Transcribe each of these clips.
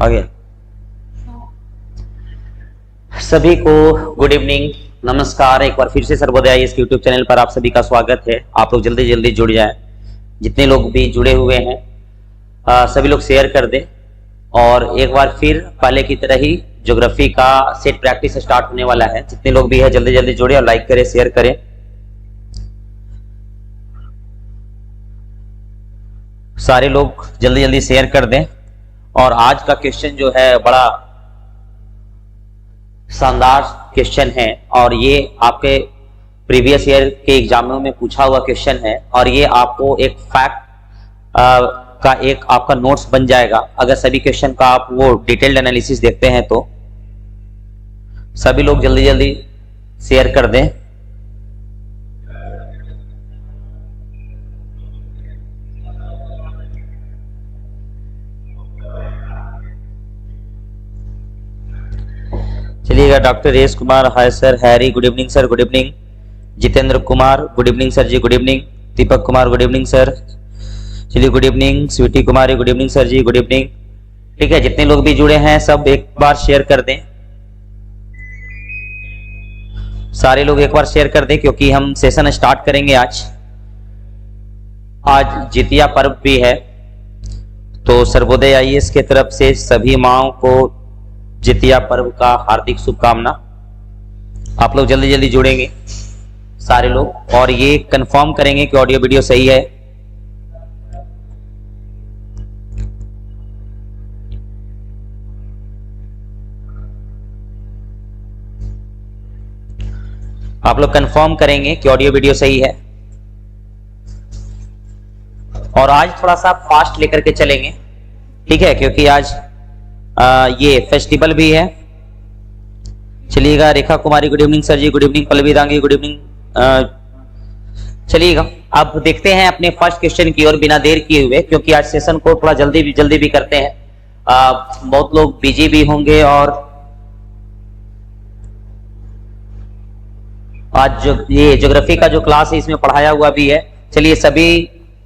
आगे सभी को गुड इवनिंग, नमस्कार। एक बार फिर से सर्वोदय इस यूट्यूब चैनल पर आप सभी का स्वागत है। आप लोग जल्दी जल्दी जुड़ जाएं। जितने लोग भी जुड़े हुए हैं सभी लोग शेयर कर दें। और एक बार फिर पहले की तरह ही ज्योग्राफी का सेट प्रैक्टिस स्टार्ट होने वाला है। जितने लोग भी है जल्दी जल्दी जुड़े और लाइक करें, शेयर करें। सारे लोग जल्दी जल्दी शेयर कर दें। और आज का क्वेश्चन जो है बड़ा शानदार क्वेश्चन है और ये आपके प्रीवियस ईयर के एग्जामों में पूछा हुआ क्वेश्चन है और ये आपको एक फैक्ट का एक आपका नोट्स बन जाएगा अगर सभी क्वेश्चन का आप वो डिटेल्ड एनालिसिस देखते हैं तो। सभी लोग जल्दी जल्दी शेयर कर दें। चलिएगा। डॉक्टर रेस Kumar, hi sir. Harry, good evening sir. Good evening. Jitendra Kumar, good evening sir ji. Good evening. Deepak Kumar, good evening sir. चलिए, good evening. Sweety Kumari, good evening sir ji. Good evening. ठीक है, जितने लोग भी जुड़े हैं सब एक बार शेयर कर दें। सारे लोग एक बार शेयर कर दें क्योंकि हम सेशन स्टार्ट करेंगे आज जितिया पर्व भी है। तो सर्वोदय आईएएस की तरफ से सभी माओं को जितिया पर्व का हार्दिक शुभकामना। आप लोग जल्दी जल्दी जुड़ेंगे सारे लोग और ये कंफर्म करेंगे कि ऑडियो वीडियो सही है। आप लोग कंफर्म करेंगे कि ऑडियो वीडियो सही है। और आज थोड़ा सा फास्ट लेकर के चलेंगे, ठीक है, क्योंकि आज ये फेस्टिवल भी है। चलिएगा। Rekha Kumari, good evening sir ji. Good evening. Pallavi Dangi, good evening. चलिएगा, अब देखते हैं अपने फर्स्ट क्वेश्चन की ओर बिना देर किए हुए, क्योंकि आज सेशन को थोड़ा जल्दी भी करते हैं। बहुत लोग बिजी भी होंगे और आज जो ये ज्योग्राफी का जो क्लास है इसमें पढ़ाया हुआ भी है। चलिए, सभी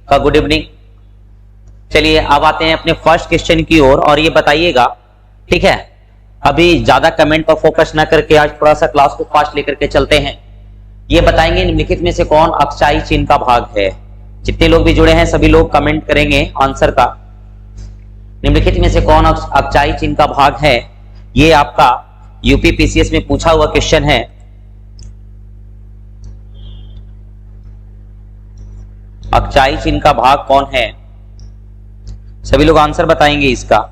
का गुड इवनिंग। चलिए, अब आते हैं अपने फर्स्ट क्वेश्चन की ओर और ये बताइएगा, ठीक है, अभी ज्यादा कमेंट पर फोकस ना करके आज थोड़ा सा क्लास को फास्ट लेकर के चलते हैं। ये बताएंगे निम्नलिखित में से कौन अक्षाई चिन्ह का भाग है। जितने लोग भी जुड़े हैं सभी लोग कमेंट करेंगे आंसर का। निम्नलिखित में से कौन अक्षाई चिन्ह का भाग है। ये आपका यूपी पीसीएस में पूछा हुआ क्वेश्चन है। अक्षाई चिन्ह का भाग कौन है। सभी लोग आंसर बताएंगे इसका।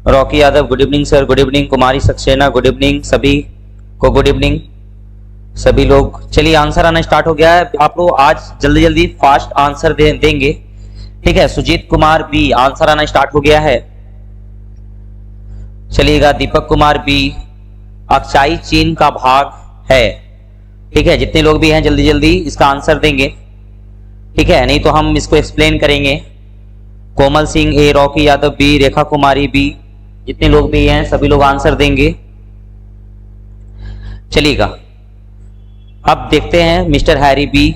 Rocky Yadav, good evening sir. Good evening. Kumari Saxena, good evening. सभी को गुड इवनिंग। सभी लोग, चलिए आंसर आना स्टार्ट हो गया है। आप लोग आज जल्दी जल्दी फास्ट आंसर देंगे, ठीक है। सुजीत कुमार बी, आंसर आना स्टार्ट हो गया है। चलिएगा। दीपक कुमार बी, अक्षाई चिन्ह का भाग है, ठीक है। जितने लोग भी हैं जल्दी जल्दी इसका आंसर देंगे, ठीक है, नहीं तो हम इसको एक्सप्लेन करेंगे। कोमल सिंह ए, Rocky Yadav B, Rekha Kumari B, जितने लोग भी हैं सभी लोग आंसर देंगे। चलिएगा, अब देखते हैं मिस्टर हैरी बी।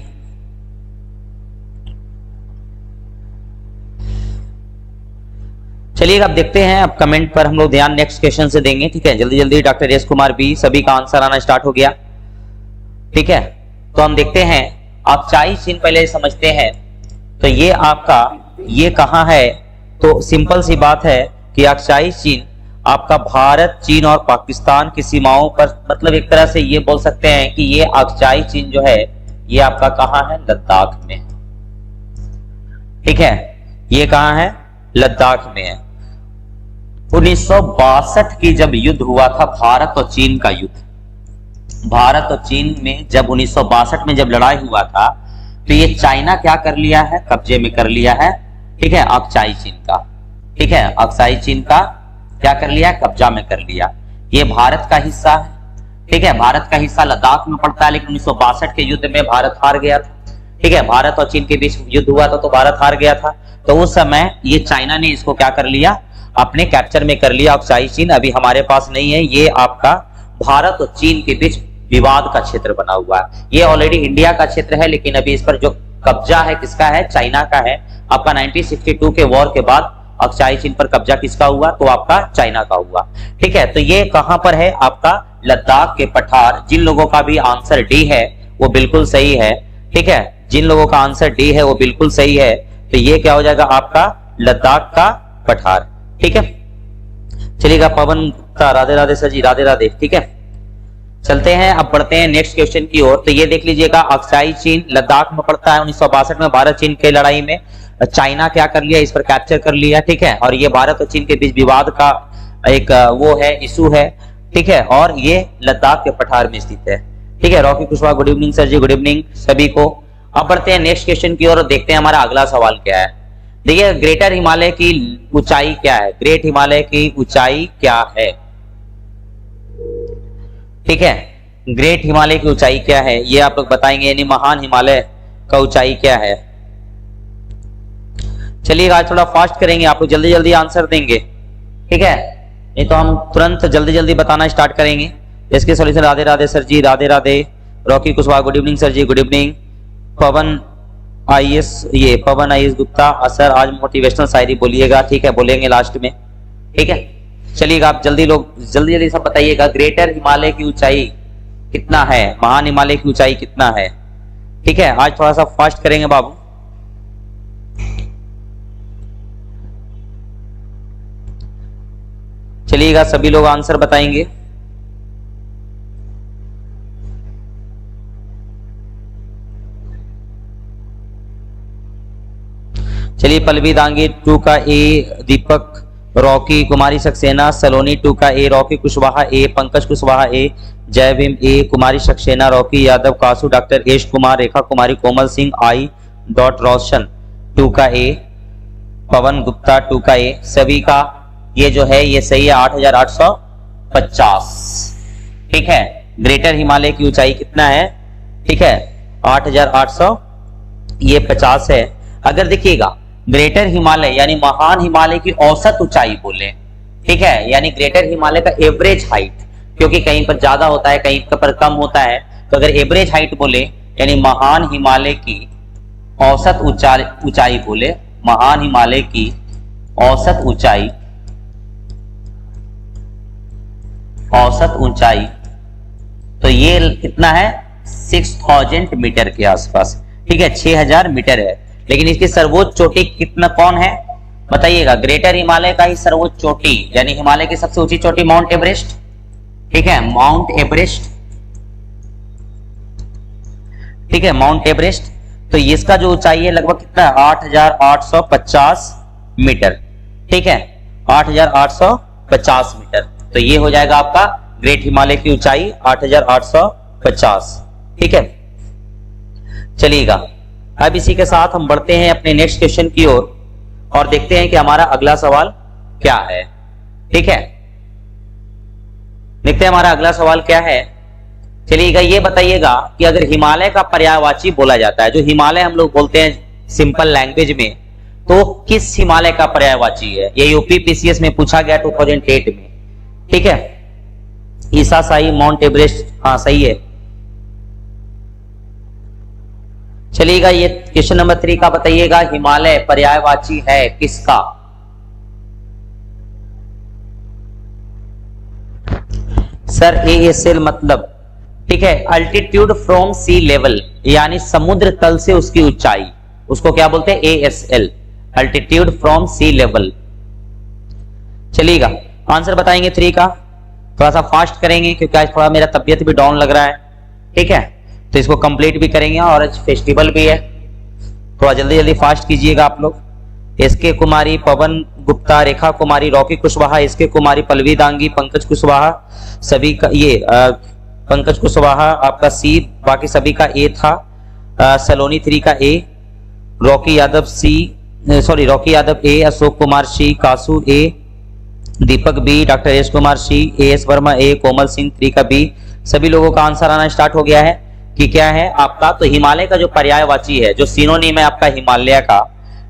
चलिएगा, अब देखते हैं। अब कमेंट पर हम लोग ध्यान नेक्स्ट क्वेश्चन से देंगे, ठीक है। जल्दी जल्दी डॉक्टर एस कुमार बी, सभी का आंसर आना स्टार्ट हो गया, ठीक है। तो हम देखते हैं अक्षाई चिन्ह पहले समझते हैं। तो ये आपका ये कहां है। तो सिंपल सी बात है कि अक्षाई चिन्ह आपका भारत, चीन और पाकिस्तान की सीमाओं पर, मतलब एक तरह से ये बोल सकते हैं कि ये अक्षाई चिन्ह जो है ये आपका कहां है, लद्दाख में, ठीक है। ये कहां है, लद्दाख में है। 1962 की जब युद्ध हुआ था, भारत और चीन का युद्ध, भारत और चीन में जब 1962 में जब लड़ाई हुआ था तो ये चाइना क्या कर लिया है, कब्जे में कर लिया है, ठीक है, अक्षाई चिन्ह का, ठीक है। अक्षाई चिन्ह का क्या कर लिया, कब्जा में कर लिया। ये भारत का हिस्सा है, ठीक है। भारत का हिस्सा लद्दाख में पड़ता है, लेकिन 1962 के युद्ध में भारत हार गया था, ठीक है। भारत और चीन के बीच युद्ध हुआ था तो भारत हार गया था। तो उस समय ये चाइना ने इसको क्या कर लिया, अपने कैप्चर में कर लिया। अक्षाई चिन्ह अभी हमारे पास नहीं है, ये आपका भारत और चीन के बीच विवाद का क्षेत्र बना हुआ है। ये ऑलरेडी इंडिया का क्षेत्र है, लेकिन अभी इस पर जो कब्जा है किसका है, चाइना का है। आपका 1962 के वॉर के बाद अक्साई चीन पर कब्जा किसका हुआ, तो आपका चाइना का हुआ। ठीक है, तो ये कहां पर है, आपका लद्दाख के पठार। जिन लोगों का भी आंसर डी है वो बिल्कुल सही है। ठीक है, जिन लोगों का आंसर डी है वो बिल्कुल सही है, तो ये क्या हो जाएगा आपका लद्दाख का पठार। ठीक है, चलिएगा पवन गुप्ता, राधे राधे सर जी, राधे राधे। ठीक है, चलते हैं, अब बढ़ते हैं नेक्स्ट क्वेश्चन की ओर। तो ये देख लीजिएगा, अक्साई चीन लद्दाख में पड़ता है। 1962 में भारत चीन की लड़ाई में चाइना क्या कर लिया, इस पर कैप्चर कर लिया। ठीक है, और ये भारत और चीन के बीच विवाद का एक वो है, इशू है। ठीक है, और ये लद्दाख के पठार में स्थित है। ठीक है, Rocky Kushwaha, good evening sir ji, good evening सभी को। अब बढ़ते हैं नेक्स्ट क्वेश्चन की ओर और देखते हैं हमारा अगला सवाल क्या है। देखिए, ग्रेटर हिमालय की ऊंचाई क्या है, ग्रेट हिमालय की ऊंचाई क्या है। ठीक है, ग्रेट हिमालय की ऊंचाई क्या है ये आप लोग बताएंगे, यानी महान हिमालय का ऊंचाई क्या है। चलिए आज थोड़ा फास्ट करेंगे, आप लोग जल्दी जल्दी आंसर देंगे। ठीक है, नहीं तो हम तुरंत जल्दी जल्दी बताना स्टार्ट करेंगे। इसके solution, Radhe Radhe sir ji, Radhe Radhe. Rocky Kushwaha, good evening sir ji, good evening. Pawan IAS, ये पवन आईएस गुप्ता, सर आज मोटिवेशनल शायरी बोलिएगा। ठीक है, बोलेंगे लास्ट में। ठीक है, चलिएगा आप जल्दी जल्दी सब बताइएगा, ग्रेटर हिमालय की ऊंचाई कितना है, महान हिमालय की ऊंचाई कितना है। ठीक है, आज थोड़ा सा फास्ट करेंगे बाबू। चलिएगा सभी लोग आंसर बताएंगे। चलिए, पल्लवी दांगी 2 का ए, दीपक, रॉकी, कुमारी सक्सेना, सलोनी 2 का A, Rocky Kushwaha A, Pankaj Kushwaha A, Jai Bhim A, Kumari Saxena, Rocky Yadav, Kasu, doctor Ash Kumar, Rekha Kumari, Komal Singh, I dot Roshan 2 का ए, पवन गुप्ता 2 का ए। सभी का ये जो है ये सही है, 8850। ठीक है, ग्रेटर हिमालय की ऊंचाई कितना है, ठीक है 8800 ये 50 है। अगर देखिएगा ग्रेटर हिमालय यानी महान हिमालय की औसत ऊंचाई बोले, ठीक है, यानी ग्रेटर हिमालय का एवरेज हाइट, क्योंकि कहीं पर ज्यादा होता है कहीं पर कम होता है, तो अगर एवरेज हाइट बोले यानी महान हिमालय की औसत ऊंचाई बोले, महान हिमालय की औसत ऊंचाई तो ये कितना है 6000 मीटर के आसपास। ठीक है, 6000 मीटर है। लेकिन इसकी सर्वोच्च चोटी कितना कौन है बताइएगा। ग्रेटर हिमालय का ही सर्वोच्च चोटी यानी हिमालय की सबसे ऊंची चोटी माउंट एवरेस्ट। ठीक है, माउंट एवरेस्ट। ठीक है, माउंट एवरेस्ट। तो इसका जो ऊंचाई है लगभग कितना है 8850 मीटर। ठीक है, 8850 मीटर। तो ये हो जाएगा आपका ग्रेट हिमालय की ऊंचाई 8850। ठीक है, चलिएगा अब इसी के साथ हम बढ़ते हैं अपने नेक्स्ट क्वेश्चन की ओर और देखते हैं कि हमारा अगला सवाल क्या है। ठीक है, देखते हैं हमारा अगला सवाल क्या है। चलिएगा ये बताइएगा कि अगर हिमालय का पर्यायवाची बोला जाता है, जो हिमालय हम लोग बोलते हैं सिंपल लैंग्वेज में, तो किस हिमालय का पर्यायवाची है। ये यूपी पीसीएस में पूछा गया 2008 में। ठीक है, ईसा साई, माउंट एवरेस्ट, हाँ सही है। चलिएगा ये क्वेश्चन नंबर 3 का बताइएगा, हिमालय पर्यायवाची है किसका। सर ASL मतलब, ठीक है, अल्टीट्यूड फ्रॉम सी लेवल यानी समुद्र तल से उसकी ऊंचाई, उसको क्या बोलते हैं ASL, altitude from sea level. चलिएगा आंसर बताएंगे 3 का, थोड़ा सा फास्ट करेंगे क्योंकि आज थोड़ा मेरा तबियत भी डाउन लग रहा है। ठीक है, तो इसको कंप्लीट भी करेंगे और आज फेस्टिवल भी है, थोड़ा जल्दी जल्दी फास्ट कीजिएगा आप लोग। SK कुमारी, पवन गुप्ता, रेखा कुमारी, रॉकी कुशवाहा, SK कुमारी, पल्लवी दांगी, पंकज कुशवाहा, सभी का ये पंकज कुशवाहा आपका C, बाकी सभी का A था। सलोनी 3 का A, Rocky Yadav Rocky Yadav A, Ashok Kumar C, kasu A, Deepak B, doctor S Kumar C, AS Verma A, Komal Singh 3 का B। सभी लोगों का आंसर आना स्टार्ट हो गया है कि क्या है आपका, तो हिमालय का जो पर्यायवाची है, जो सिनोनिम है आपका हिमालय का,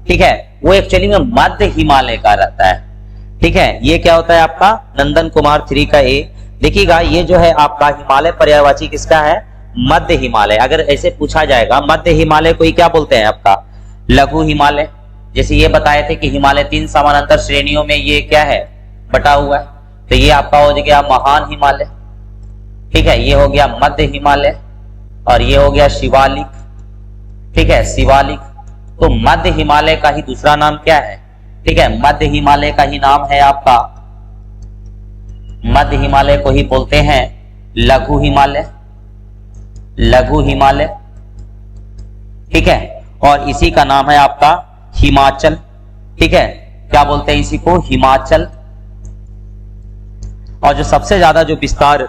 ठीक है, वो एक्चुअली में मध्य हिमालय का रहता है। ठीक है, ये क्या होता है आपका नंदन कुमार 3 का A, देखिएगा ये जो है आपका हिमालय पर्यायवाची किसका है? मध्य हिमालय। अगर ऐसे पूछा जाएगा मध्य हिमालय को ही क्या बोलते हैं आपका? लघु हिमालय। जैसे ये बताए थे कि हिमालय 3 समानांतर श्रेणियों में ये क्या है? बटा हुआ है। तो ये आपका हो गया महान हिमालय, ठीक है, ये हो गया मध्य हिमालय और ये हो गया शिवालिक, ठीक है, शिवालिक। तो मध्य हिमालय का ही दूसरा नाम क्या है? ठीक है, मध्य हिमालय का ही नाम है आपका, मध्य हिमालय को ही बोलते हैं लघु हिमालय, लघु हिमालय, ठीक है। और इसी का नाम है आपका हिमाचल, ठीक है, क्या बोलते हैं इसी को? हिमाचल। और जो सबसे ज्यादा जो विस्तार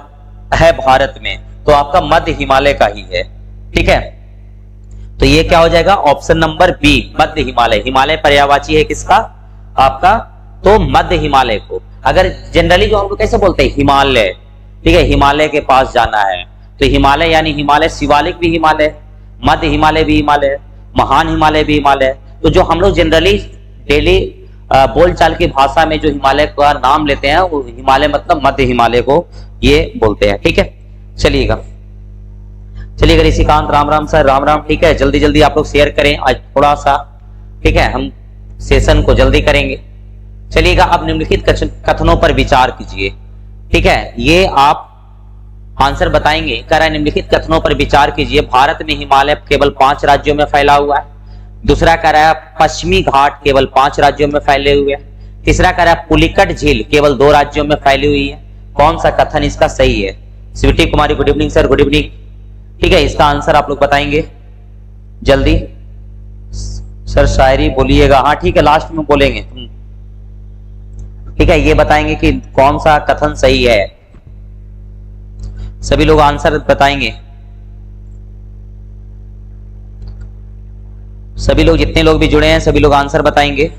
है भारत में तो आपका मध्य हिमालय का ही है, ठीक है। तो ये क्या हो जाएगा? ऑप्शन नंबर बी, मध्य हिमालय। हिमालय पर्यायवाची है किसका? आपका तो मध्य हिमालय को। अगर जनरली जो हम लोग कैसे बोलते हैं? हिमालय, ठीक है, हिमालय के पास जाना है तो हिमालय यानी हिमालय, शिवालिक भी हिमालय, मध्य हिमालय भी हिमालय, महान हिमालय भी हिमालय। तो जो हम लोग जनरली डेली बोलचाल की भाषा में जो हिमालय का नाम लेते हैं वो हिमालय मतलब मध्य हिमालय को ये बोलते हैं, ठीक है। चलिएगा ऋषिकांत, राम राम सर, राम राम, ठीक है। जल्दी जल्दी आप लोग शेयर करें आज थोड़ा सा, ठीक है, हम सेशन को जल्दी करेंगे। चलिएगा अब निम्नलिखित कथनों पर विचार कीजिए, ठीक है। ये आप आंसर बताएंगे। कह रहा है निम्नलिखित कथनों पर विचार कीजिए। भारत में हिमालय केवल 5 राज्यों में फैला हुआ है। दूसरा कह रहा है पश्चिमी घाट केवल 5 राज्यों में फैले हुए हैं। तीसरा कह रहा है पुलिकट झील केवल 2 राज्यों में फैली हुई है। कौन सा कथन इसका सही है? Sweety Kumari, good evening sir, good evening, ठीक है। इसका आंसर आप लोग बताएंगे जल्दी। सर शायरी बोलिएगा, हाँ ठीक है, लास्ट में बोलेंगे, ठीक है। ये बताएंगे कि कौन सा कथन सही है। सभी लोग आंसर बताएंगे। सभी लोग, जितने लोग भी जुड़े हैं सभी लोग आंसर बताएंगे।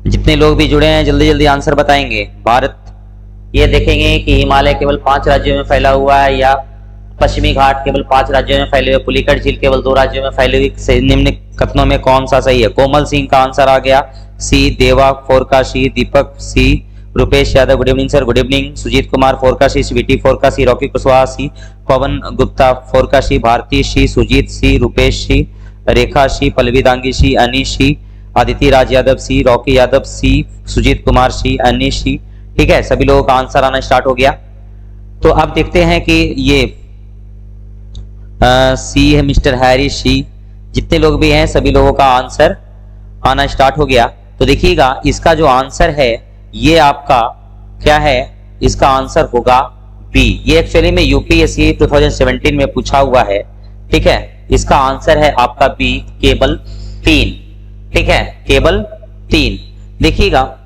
जितने लोग भी जुड़े हैं जल्दी जल्दी आंसर बताएंगे। भारत, ये देखेंगे कि हिमालय केवल 5 राज्यों में फैला हुआ है या पश्चिमी घाट केवल 5 राज्यों में फैले हुए, पुलिकट झील केवल 2 राज्यों में फैली हुई। निम्न कथनों में कौन सा सही है? कोमल सिंह का आंसर आ गया सी, देवा फोरकाशी, Deepak C, Rupesh Yadav, good evening sir, good evening, Sujeet Kumar फोरकाशी, स्वीटी फोरकाशी, रॉकी कुशवाहा सी, पवन गुप्ता फोरकाशी, Bharti C, Sujeet C, Rupesh C, Rekha C, Pallavi Dangi C, Anish C, Aditya Raj Yadav C, Rocky Yadav C, Sujeet Kumar C, Anish C, ठीक है। सभी लोगों का आंसर आना स्टार्ट हो गया। तो अब देखते हैं कि ये सी है, मिस्टर हैरी सी, जितने लोग भी हैं सभी लोगों का आंसर आना स्टार्ट हो गया। तो देखिएगा इसका जो आंसर है ये आपका क्या है? इसका आंसर होगा बी। ये एक्चुअली में यूपीएससी 2017 में पूछा हुआ है, ठीक है। इसका आंसर है आपका बी, केवल 3, ठीक है, केवल 3। देखिएगा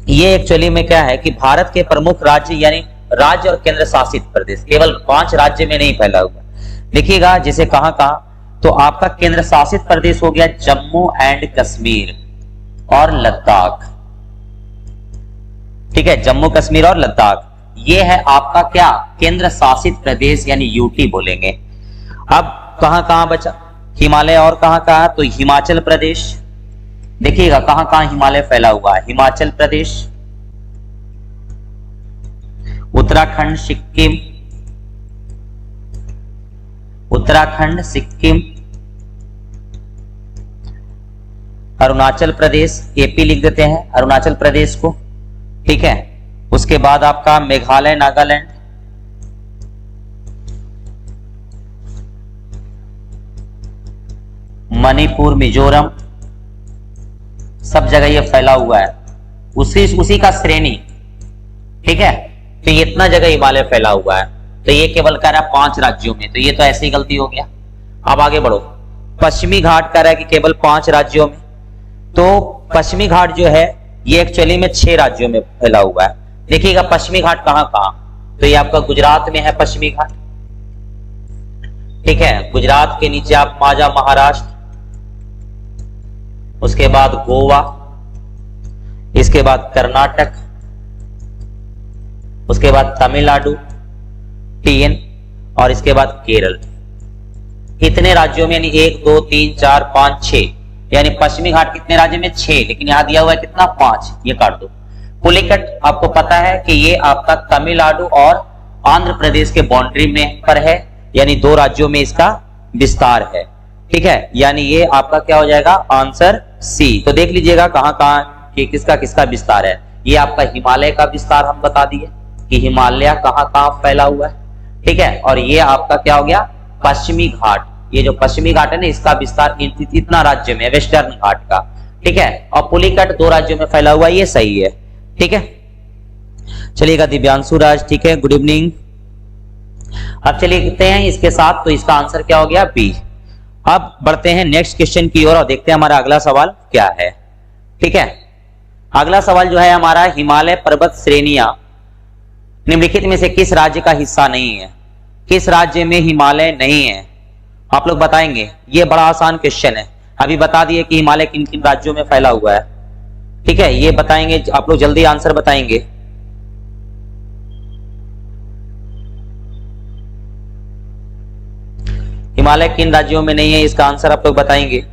ये एक्चुअली में क्या है कि भारत के प्रमुख राज्य यानी राज्य और केंद्र शासित प्रदेश केवल 5 राज्य में नहीं फैला हुआ। देखिएगा जैसे कहां कहां, तो आपका केंद्र शासित प्रदेश हो गया जम्मू एंड कश्मीर और लद्दाख, ठीक है, जम्मू कश्मीर और लद्दाख, ये है आपका क्या? केंद्र शासित प्रदेश यानी यूटी बोलेंगे। अब कहां कहां बचा हिमालय और कहां कहां? तो हिमाचल प्रदेश, देखिएगा कहां कहां हिमालय फैला हुआ है? हिमाचल प्रदेश, उत्तराखंड, सिक्किम, उत्तराखंड, सिक्किम, अरुणाचल प्रदेश, एपी लिख देते हैं अरुणाचल प्रदेश को, ठीक है। उसके बाद आपका मेघालय, नागालैंड, मणिपुर, मिजोरम, सब जगह ये फैला हुआ है। उसी का श्रेणी, ठीक है। तो ये इतना जगह हिमालय फैला हुआ है, तो ये केवल कह रहा है 5 राज्यों में, तो ये तो ऐसी गलती हो गया। अब आगे बढ़ो। पश्चिमी घाट कह रहा है कि केवल 5 राज्यों में, तो पश्चिमी घाट जो है ये एक्चुअली में 6 राज्यों में फैला हुआ है। देखिएगा पश्चिमी घाट कहां कहां, तो ये आपका गुजरात में है पश्चिमी घाट, ठीक है। गुजरात के नीचे आप माजा महाराष्ट्र, उसके बाद गोवा, इसके बाद कर्नाटक, उसके बाद तमिलनाडु टीएन और इसके बाद केरल। इतने राज्यों में यानी 1 2 3 4 5 6 यानी पश्चिमी घाट कितने राज्य में? 6, लेकिन यहाँ दिया हुआ है कितना? 5, ये काट दो। पुलिकट आपको पता है कि ये आपका तमिलनाडु और आंध्र प्रदेश के बाउंड्री में पर है, यानी 2 राज्यों में इसका विस्तार है, ठीक है। यानी ये आपका क्या हो जाएगा? Answer C. तो देख लीजिएगा कहां कहां कि किसका किसका विस्तार है। ये आपका हिमालय का विस्तार हम बता दिए कि हिमालय कहां कहां फैला हुआ है, ठीक है। और ये आपका क्या हो गया? पश्चिमी घाट। ये जो पश्चिमी घाट है ना, इसका विस्तार इतना राज्य में, वेस्टर्न घाट का, ठीक है। और पुलिकट 2 राज्यों में फैला हुआ है, ये सही है, ठीक है। चलिएगा दिव्यांशु राज, ठीक है, गुड इवनिंग। अब चलिए लिखते हैं इसके साथ, तो इसका आंसर क्या हो गया? बी। अब बढ़ते हैं नेक्स्ट क्वेश्चन की ओर और देखते हैं हमारा अगला सवाल क्या है, ठीक है। अगला सवाल जो है हमारा, हिमालय पर्वत श्रेणियां निम्नलिखित में से किस राज्य का हिस्सा नहीं है? किस राज्य में हिमालय नहीं है? आप लोग बताएंगे। ये बड़ा आसान क्वेश्चन है, अभी बता दिए कि हिमालय किन किन राज्यों में फैला हुआ है, ठीक है। ये बताएंगे आप लोग, जल्दी आंसर बताएंगे। हिमालय किन राज्यों में नहीं है, इसका आंसर आप लोग बताएंगे।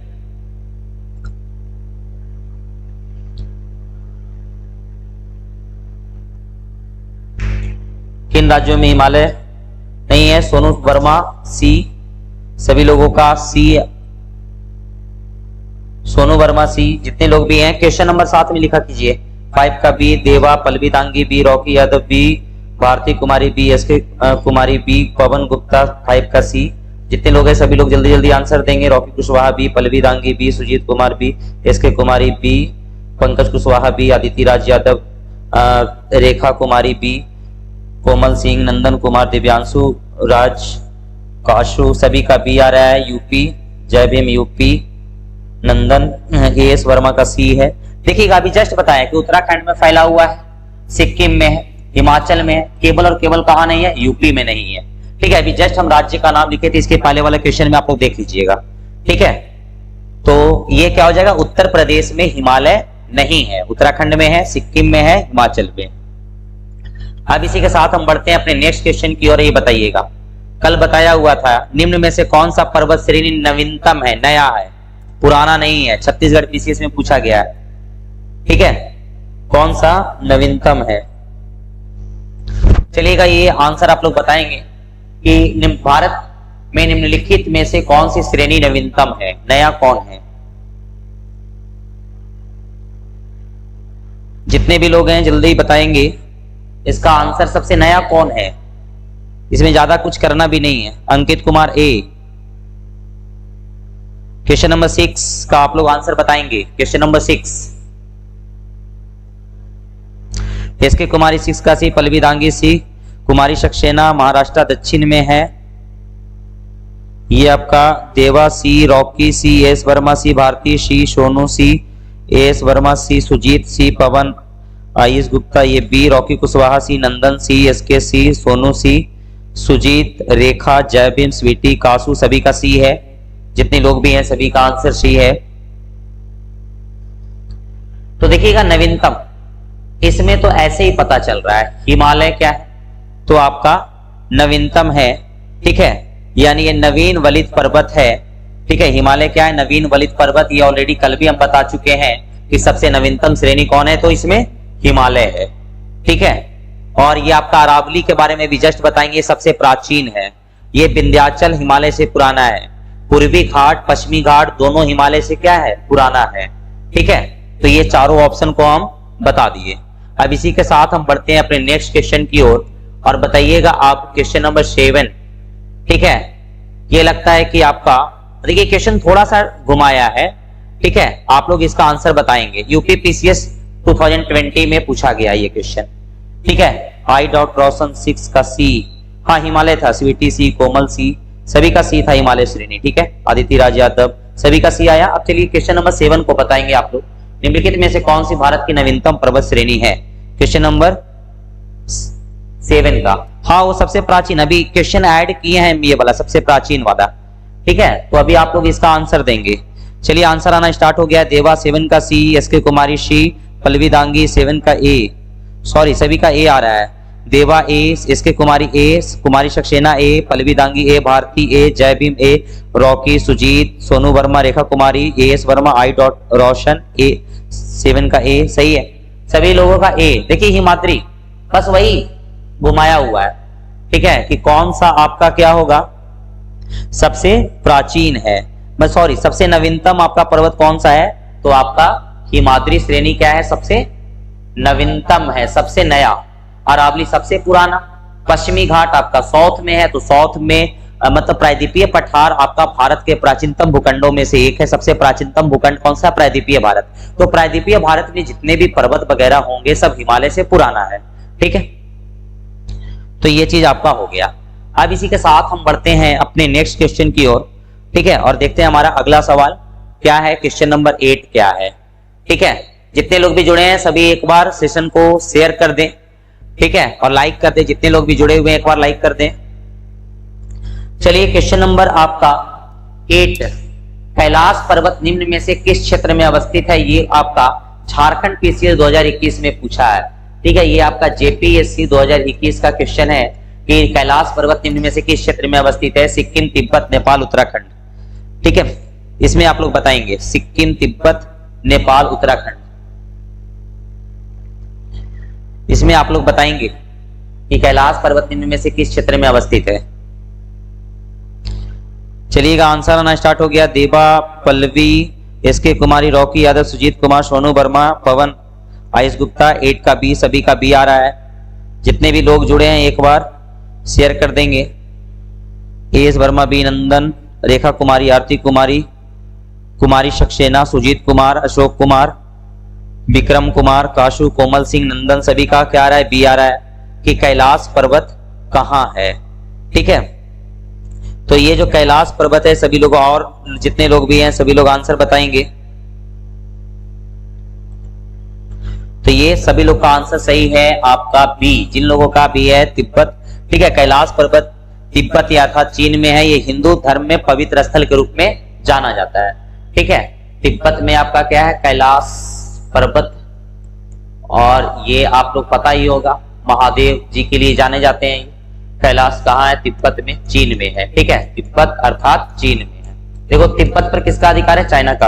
किन राज्यों में हिमालय नहीं है? सोनू वर्मा सी, सभी लोगों का सी, सोनू वर्मा सी, जितने लोग भी हैं। क्वेश्चन नंबर 7 में लिखा कीजिए। 5 का B, Deva, Pallavi Dangi B, Rocky Yadav B, Bharti Kumari B, SK Kumari B, Pawan Gupta 5 का सी। जितने लोग हैं सभी लोग जल्दी जल्दी आंसर देंगे। Rocky Kushwaha B, Pallavi Dangi B, Sujit Kumar B, SK Kumari B, Pankaj Kushwaha B, Aditya Raj Yadav, Rekha Kumari B, Komal Singh, Nandan Kumar, Divyanshu Raj, Kashu, सभी का बी आ रहा है। UP, Jai Bhim UP, Nandan, S Verma का सी है। देखिएगा अभी जस्ट बताया कि उत्तराखंड में फैला हुआ है, सिक्किम में है, हिमाचल में है, केवल और केवल कहां नहीं है? यूपी में नहीं है, ठीक है। अभी जस्ट हम राज्य का नाम लिखे थे, इसके पहले वाले क्वेश्चन में आप लोग देख लीजिएगा, ठीक है। तो ये क्या हो जाएगा? उत्तर प्रदेश में हिमालय नहीं है, उत्तराखंड में है, सिक्किम में है, हिमाचल में। अब इसी के साथ हम बढ़ते हैं अपने नेक्स्ट क्वेश्चन की ओर। ये बताइएगा, कल बताया हुआ था निम्न में से कौन सा पर्वत श्रेणी नवीनतम है, नया है, पुराना नहीं है? छत्तीसगढ़ पीसीएस में पूछा गया है, ठीक है। कौन सा नवीनतम है? चलिएगा ये आंसर आप लोग बताएंगे कि भारत में निम्नलिखित में से कौन सी श्रेणी नवीनतम है, नया कौन है? जितने भी लोग हैं जल्दी बताएंगे इसका आंसर। सबसे नया कौन है? इसमें ज्यादा कुछ करना भी नहीं है। अंकित कुमार ए, क्वेश्चन नंबर 6 का आप लोग आंसर बताएंगे। क्वेश्चन नंबर 6, एसके कुमारी 6 का सी, पल्लवी दांगी सी, कुमारी सक्सेना महाराष्ट्र दक्षिण में है। ये आपका देवा सी, रॉकी सी, एस वर्मा सी, भारती सी, सोनू सी, एस वर्मा सी, सुजीत सी, पवन आयुष गुप्ता ये बी, रॉकी कुशवाहा सी, नंदन सी, एसके सी, सोनू सी, सुजीत, रेखा, जयभीम, स्वीटी, कासू, सभी का सी है। जितने लोग भी हैं सभी का आंसर सी है। तो देखिएगा नवीनतम, इसमें तो ऐसे ही पता चल रहा है हिमालय क्या है, तो आपका नवीनतम है, ठीक है। यानी ये नवीन वलित पर्वत है, ठीक है। हिमालय क्या है? नवीन वलित पर्वत। ये ऑलरेडी कल भी हम बता चुके हैं कि सबसे नवीनतम श्रेणी कौन है, तो इसमें हिमालय है, ठीक है। और ये आपका अरावली के बारे में भी जस्ट बताएंगे, सबसे प्राचीन है। ये विंध्याचल हिमालय से पुराना है। पूर्वी घाट, पश्चिमी घाट दोनों हिमालय से क्या है? पुराना है, ठीक है। तो ये चारों ऑप्शन को हम बता दिए। अब इसी के साथ हम बढ़ते हैं अपने नेक्स्ट क्वेश्चन की ओर और बताइएगा आप क्वेश्चन नंबर 7, ठीक है। ये लगता है कि आपका, देखिए क्वेश्चन थोड़ा सा घुमाया है, ठीक है। आप लोग इसका आंसर बताएंगे। यूपी पीसीएस 2020 में पूछा गया ये क्वेश्चन, ठीक है। आई डॉट रोशन 6 का सी, हाँ हिमालय था। स्वीटी सी, कोमल सी, सभी का सी था हिमालय श्रेणी, ठीक है। आदित्य राज यादव, सभी का सी आया। अब चलिए क्वेश्चन नंबर 7 को बताएंगे आप लोग। निम्नलिखित में से कौन सी भारत की नवीनतम पर्वत श्रेणी है? क्वेश्चन नंबर 7 का, हाँ वो सबसे प्राचीन, अभी क्वेश्चन ऐड किए हैं ये वाला, सबसे प्राचीन वाला, ठीक है। तो अभी आप लोग इसका आंसर देंगे। चलिए आंसर आना स्टार्ट हो गया। देवा 7 का सी, एसके कुमारी सी, पल्लवी दांगी 7 का ए, सॉरी सभी का ए आ रहा है। देवा ए, इसके कुमारी ए, कुमारी सक्सेना ए, पल्लवी दांगी ए, Bharti A, Jai Bhim A, Rocky, Sujit, Sonu Verma, Rekha Kumari, S Verma, I dot Roshan A, 7 का ए सही है, सभी लोगों का ए। देखिए हिमाद्री बस वही घुमाया हुआ है, ठीक है, कि कौन सा आपका क्या होगा, सबसे प्राचीन है, बस सॉरी सबसे नवीनतम आपका पर्वत कौन सा है, तो आपका हिमाद्री श्रेणी क्या है, सबसे नवीनतम है, सबसे नया। अरावली सबसे पुराना। पश्चिमी घाट आपका साउथ में है, तो साउथ में मतलब प्रायद्वीपीय पठार आपका भारत के प्राचीनतम भूखंडों में से एक है। सबसे प्राचीनतम भूखंड कौन सा, प्रायद्वीपीय भारत। तो प्रायद्वीपीय भारत में जितने भी पर्वत वगैरह होंगे सब हिमालय से पुराना है, ठीक है। तो ये चीज आपका हो गया। अब इसी के साथ हम बढ़ते हैं अपने नेक्स्ट क्वेश्चन की ओर, ठीक है, और देखते हैं हमारा अगला सवाल क्या है, क्वेश्चन नंबर 8 क्या है, ठीक है। जितने लोग भी जुड़े हैं सभी एक बार सेशन को शेयर कर दें, ठीक है, और लाइक कर दें। जितने लोग भी जुड़े हुए हैं एक बार लाइक कर दें। चलिए क्वेश्चन नंबर आपका 8, कैलाश पर्वत निम्न में से किस क्षेत्र में अवस्थित है। ये आपका झारखंड पीसीएस 2021 में पूछा है, ठीक है। ये आपका जेपीएससी 2021 का क्वेश्चन है कि कैलाश पर्वत निम्न में से किस क्षेत्र में अवस्थित है। सिक्किम, तिब्बत, नेपाल, उत्तराखंड, ठीक है। इसमें आप लोग बताएंगे सिक्किम, तिब्बत, नेपाल, उत्तराखंड, इसमें आप लोग बताएंगे कि कैलाश पर्वत निम्न में से किस क्षेत्र में अवस्थित है। चलिएगा आंसर आना स्टार्ट हो गया। देवा, पल्लवी, एसके कुमारी, रॉकी यादव, सुजीत कुमार, सोनू वर्मा, पवन, आयुष गुप्ता, 8 का बी, सभी का बी आ रहा है। जितने भी लोग जुड़े हैं एक बार शेयर कर देंगे। एस वर्मा, बी नंदन, रेखा कुमारी, आरती कुमारी, कुमारी सक्सेना, सुजीत कुमार, अशोक कुमार, विक्रम कुमार, काशु, कोमल सिंह, नंदन, सभी का क्या आ रहा है, बी आ रहा है कि कैलाश पर्वत कहां है, ठीक है। तो ये जो कैलाश पर्वत है सभी लोग, और जितने लोग भी हैं सभी लोग आंसर बताएंगे। तो ये सभी लोग का आंसर सही है आपका बी। जिन लोगों का बी है तिब्बत, ठीक है। कैलाश पर्वत तिब्बत या अर्थात चीन में है। ये हिंदू धर्म में पवित्र स्थल के रूप में जाना जाता है, ठीक है। तिब्बत में आपका क्या है, कैलाश पर्वत, और ये आप लोग पता ही होगा महादेव जी के लिए जाने जाते हैं। कैलाश कहाँ है, तिब्बत में, चीन में है, ठीक है। तिब्बत अर्थात चीन में है। देखो तिब्बत पर किसका अधिकार है, चाइना का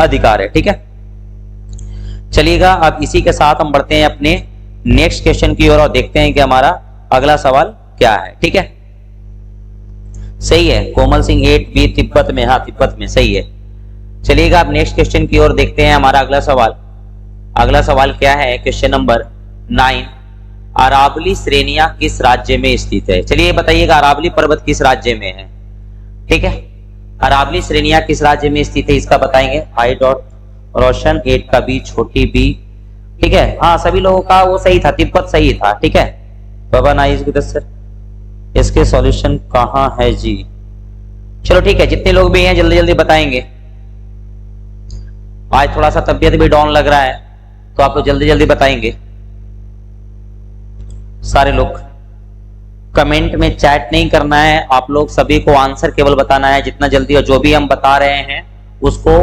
अधिकार है, ठीक है। चलिएगा अब इसी के साथ हम बढ़ते हैं अपने नेक्स्ट क्वेश्चन की ओर और देखते हैं कि हमारा अगला सवाल क्या है, ठीक है। सही है, कोमल सिंह 8B तिब्बत में, हाँ तिब्बत में सही है। चलिएगा अब नेक्स्ट क्वेश्चन की ओर देखते हैं हमारा अगला सवाल। अगला सवाल क्या है, क्वेश्चन नंबर 9, अरावली श्रेणियां किस राज्य में स्थित है। चलिए बताइएगा अरावली पर्वत किस राज्य में है, ठीक है। अरावली श्रेणियां किस राज्य में स्थित है इसका बताएंगे। आई डॉट रोशन, 8 का बी, छोटी बी, ठीक है। हाँ सभी लोगों का वो सही था, तिब्बत सही था, ठीक है। बाबा नाइस सर, इसके सॉल्यूशन कहाँ है जी। चलो ठीक है, जितने लोग भी हैं जल्दी जल्दी बताएंगे। आज थोड़ा सा तबियत भी डाउन लग रहा है तो आप लोग जल्दी जल्दी बताएंगे सारे लोग। कमेंट में चैट नहीं करना है आप लोग, सभी को आंसर केवल बताना है जितना जल्दी, और जो भी हम बता रहे हैं उसको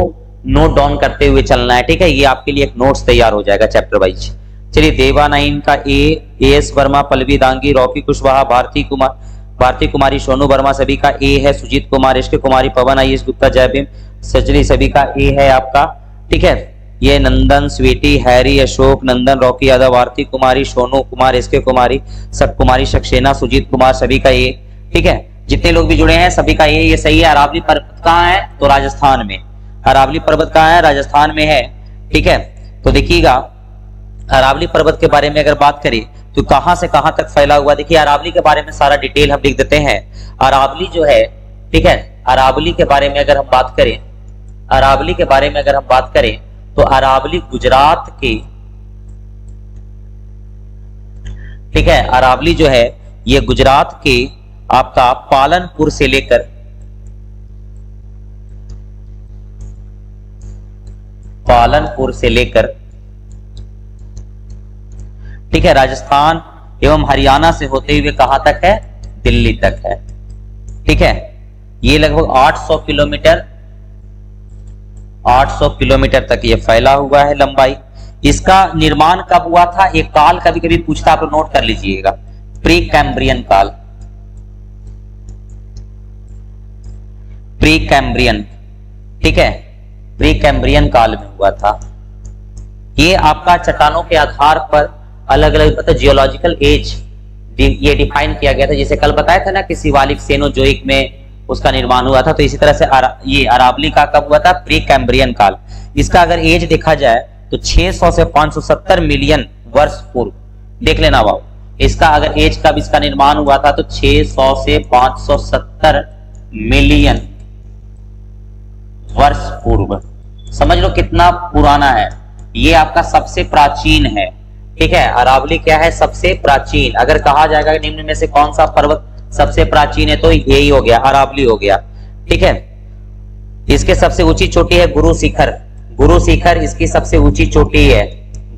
नोट डाउन करते हुए चलना है, ठीक है। ये आपके लिए एक नोट्स तैयार हो जाएगा चैप्टर वाइज। चलिए देवा 9 का ए, एस वर्मा, पल्लवी दांगी, रॉकी कुशवाहा, भारती कुमारी, सोनू वर्मा सभी का ए है। सुजीत कुमार, एसके कुमारी, पवन, आयुष गुप्ता, जय भीम, सजली सभी का ए है आपका, ठीक है। ये नंदन, स्वीटी, हैरी, अशोक, नंदन, रॉकी यादव, आरती कुमारी, सोनू कुमार, एसके कुमारी, सब कुमारी सक्सेना, सुजीत कुमार सभी का ए, ठीक है। जितने लोग भी जुड़े हैं सभी का ये सही है। अरावली पर्वत कहाँ है, तो राजस्थान में। अरावली पर्वत कहाँ है, राजस्थान में है, ठीक है। तो देखिएगा अरावली पर्वत के बारे में अगर बात करें तो कहां से कहां तक फैला हुआ, देखिए अरावली के बारे में सारा डिटेल हम लिख देते हैं। अरावली जो है, ठीक है, अरावली के बारे में अगर हम बात करें, अरावली के बारे में अगर हम बात करें तो अरावली गुजरात के, ठीक है, अरावली जो है ये गुजरात के आपका पालनपुर से लेकर, पालनपुर से लेकर, ठीक है, राजस्थान एवं हरियाणा से होते हुए कहां तक है, दिल्ली तक है, ठीक है। ये लगभग 800 किलोमीटर, 800 किलोमीटर तक ये फैला हुआ है लंबाई। इसका निर्माण कब हुआ था, एक काल कभी कभी पूछता, आप नोट कर लीजिएगा, प्री कैम्ब्रियन काल, प्री कैम्ब्रियन, ठीक है, प्री कैम्ब्रियन काल में हुआ था। ये आपका चट्टानों के आधार पर अलग अलग मतलब जियोलॉजिकल एज ये डिफाइन किया गया था, जैसे कल बताया था ना कि शिवालिक सेनोजोइक में उसका निर्माण हुआ था, तो इसी तरह से ये अरावली का कब हुआ था, प्री कैम्ब्रियन काल। इसका अगर एज देखा जाए तो 600 से 570 मिलियन वर्ष पूर्व, देख लेना बाबू, इसका अगर एज कब इसका निर्माण हुआ था तो 600 से 570 मिलियन वर्ष पूर्व। समझ लो कितना पुराना है, ये आपका सबसे प्राचीन है, ठीक है। अरावली क्या है, सबसे प्राचीन। अगर कहा जाएगा निम्न में से कौन सा पर्वत सबसे प्राचीन है तो यही हो गया, अरावली हो गया, ठीक है। इसके सबसे ऊंची चोटी है गुरु शिखर, गुरु शिखर इसकी सबसे ऊंची चोटी है,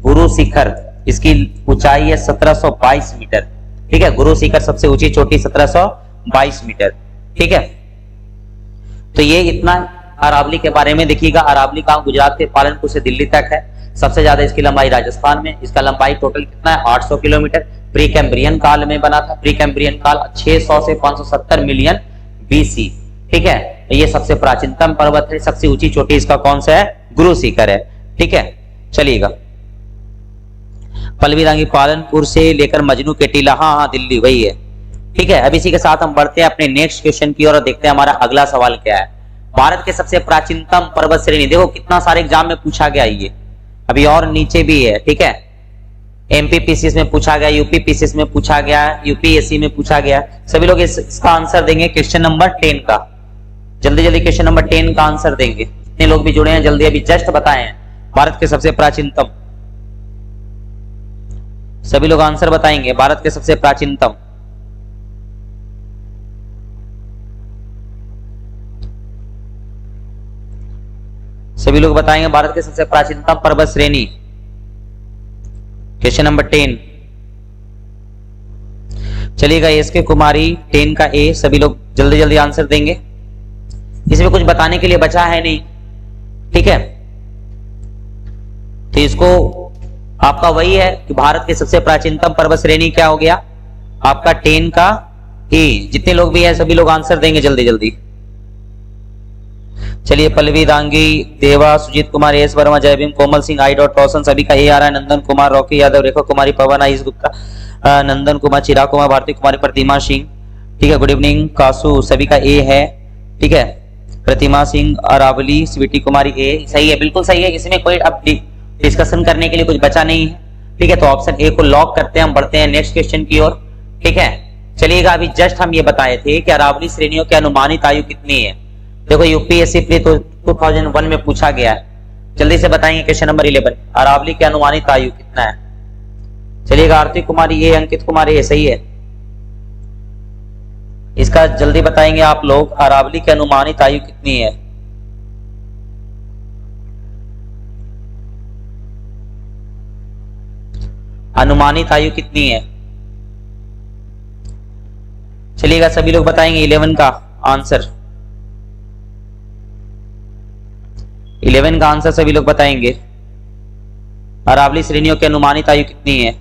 गुरु शिखर इसकी ऊंचाई है 1722 मीटर, ठीक है। गुरु शिखर सबसे ऊंची चोटी 1722 मीटर, ठीक है। तो ये इतना अरावली के बारे में देखिएगा। अरावली कहां, गुजरात के पालनपुर से दिल्ली तक है। सबसे ज्यादा इसकी लंबाई राजस्थान में, इसका लंबाई टोटल कितना है 800 किलोमीटर। प्री कैम्ब्रियन काल में बना था, प्री कैम्ब्रियन काल 600 से 570 मिलियन बीसी, ठीक है। ये सबसे प्राचीनतम पर्वत है, सबसे ऊंची चोटी इसका कौन सा है, गुरु शिखर है, ठीक है। चलिएगा, पल्लवी दांगी पालनपुर से लेकर मजनू के टीला, हाँ दिल्ली वही है, ठीक है। अब इसी के साथ हम बढ़ते हैं अपने नेक्स्ट क्वेश्चन की ओर और देखते हैं हमारा अगला सवाल क्या है। भारत के सबसे प्राचीनतम पर्वत श्रेणी, देखो कितना सारे एग्जाम में पूछा गया, ये अभी और नीचे भी है, ठीक है। एमपीपीसीएस में पूछा गया, यूपीपीसीएस में पूछा गया, यूपीएससी में पूछा गया। सभी लोग इसका आंसर देंगे क्वेश्चन नंबर 10 का, जल्दी जल्दी क्वेश्चन नंबर 10 का आंसर देंगे। इतने लोग भी जुड़े हैं, जल्दी अभी जस्ट बताएं भारत के सबसे प्राचीनतम, सभी लोग आंसर बताएंगे भारत के सबसे प्राचीनतम। सभी लोग बताएंगे भारत के सबसे प्राचीनतम पर्वत श्रेणी, क्वेश्चन नंबर 10। चलिएगा, एसके कुमारी 10 का ए, सभी लोग जल्दी जल्दी आंसर देंगे। इसमें कुछ बताने के लिए बचा है नहीं, ठीक है। तो इसको आपका वही है कि भारत के सबसे प्राचीनतम पर्वत श्रेणी क्या हो गया आपका 10 का ए। जितने लोग भी हैं सभी लोग आंसर देंगे जल्दी जल्दी। चलिए, पल्लवी दांगी, देवा, सुजीत कुमार, एस वर्मा, जय भीम, कोमल सिंह, आई डॉट रोशन, सभी का ए आ रहा है। नंदन कुमार, रॉकी यादव, रेखा कुमारी, पवन, आयुष गुप्ता, नंदन कुमार, चिराग कुमार, भारती कुमारी, प्रतिमा सिंह, ठीक है। गुड इवनिंग कासू, सभी का ए है, ठीक है। प्रतिमा सिंह, अरावली, स्वीटी कुमारी ए, सही है, बिल्कुल सही है। इसमें कोई अब डिस्कशन करने के लिए कुछ बचा नहीं है, ठीक है। तो ऑप्शन ए को लॉक करते हैं, हम बढ़ते हैं नेक्स्ट क्वेश्चन की ओर, ठीक है। चलिएगा, अभी जस्ट हम ये बताए थे कि अरावली श्रेणियों की अनुमानित आयु कितनी है। देखो यूपीएससी प्री 2001 में पूछा गया है, जल्दी से बताएंगे क्वेश्चन नंबर 11, अरावली की अनुमानित आयु कितना है। चलिएगा, आरती कुमारी ए, अंकित कुमार ए, सही है। इसका जल्दी बताएंगे आप लोग, अरावली की अनुमानित आयु कितनी है। अनुमानित आयु कितनी है, चलिएगा सभी लोग बताएंगे 11 का आंसर। 11 का आंसर सभी लोग बताएंगे। अरावली श्रेणियों की अनुमानित आयु कितनी है।